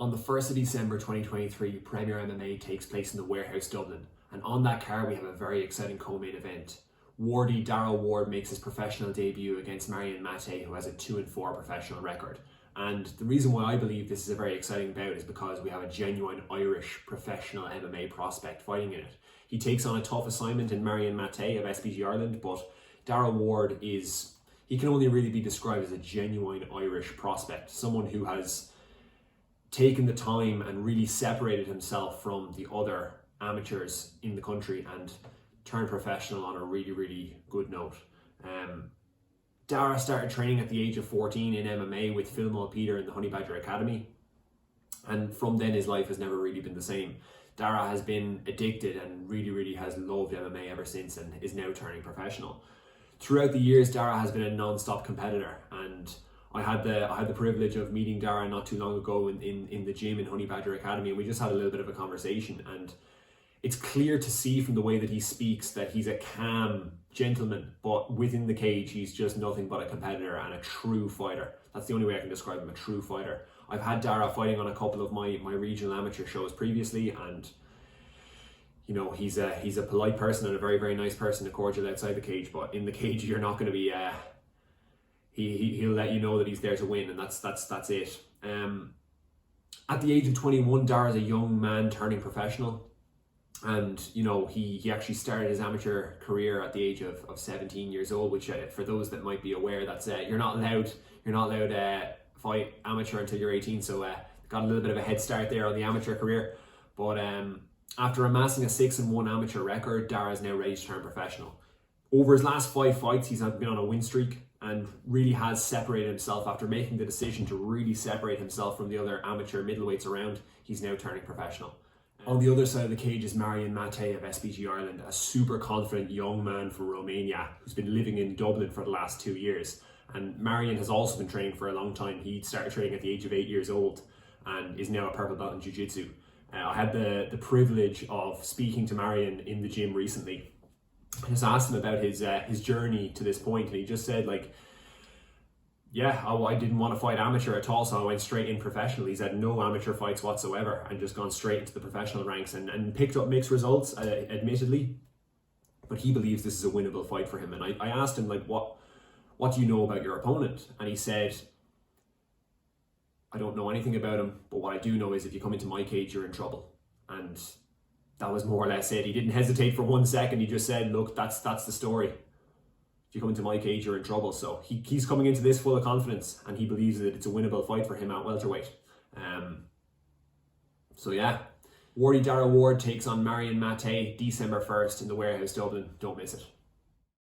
On the 1st of December 2023, Premier MMA takes place in the Warehouse Dublin, and on that card we have a very exciting co-main event. Dara Ward makes his professional debut against Marian Matei, who has a 2-4 professional record. And the reason why I believe this is a very exciting bout is because we have a genuine Irish professional MMA prospect fighting in it. He takes on a tough assignment in Marian Matei of SBG Ireland, but Dara Ward he can only really be described as a genuine Irish prospect, someone who has taken the time and really separated himself from the other amateurs in the country and turned professional on a really, really good note. Dara started training at the age of 14 in MMA with Phil Malpeter in the Honey Badger Academy, and from then his life has never really been the same. Dara has been addicted and really, really has loved MMA ever since and is now turning professional. Throughout the years, Dara has been a non-stop competitor, and I had the privilege of meeting Dara not too long ago in the gym in Honey Badger Academy, and we just had a little bit of a conversation, and it's clear to see from the way that he speaks that he's a calm gentleman, but within the cage he's just nothing but a competitor and a true fighter. That's the only way I can describe him, a true fighter. I've had Dara fighting on a couple of my regional amateur shows previously, and you know, he's a polite person and a very, very nice person, a cordial outside the cage, but in the cage you're not going to be he'll let you know that he's there to win, and that's it. At the age of 21, Dara's a young man turning professional. And you know, he actually started his amateur career at the age of 17 years old, which for those that might be aware, that's you're not allowed fight amateur until you're 18, so got a little bit of a head start there on the amateur career. But after amassing a 6-1 amateur record, Dara is now ready to turn professional. Over his last 5 fights, he's been on a win streak and really has separated himself. After making the decision to really separate himself from the other amateur middleweights around, he's now turning professional. On the other side of the cage is Marian Matei of SBG Ireland, a super confident young man from Romania who's been living in Dublin for the last 2 years. And Marian has also been training for a long time. He started training at the age of 8 years old and is now a purple belt in jiu-jitsu. I had the privilege of speaking to Marian in the gym recently. I just asked him about his journey to this point, and he just said, like, I didn't want to fight amateur at all, so I went straight in professional. He's had no amateur fights whatsoever and just gone straight into the professional ranks and picked up mixed results, admittedly, but he believes this is a winnable fight for him. And I asked him, like, what do you know about your opponent? And he said, I don't know anything about him, but what I do know is if you come into my cage, you're in trouble. And that was more or less it. He didn't hesitate for 1 second. He just said, look, that's the story. If you come into my cage, you're in trouble. So he's coming into this full of confidence, and he believes that it's a winnable fight for him at welterweight. Dara Ward takes on Marian Matei December 1st in the Warehouse Dublin. Don't miss it.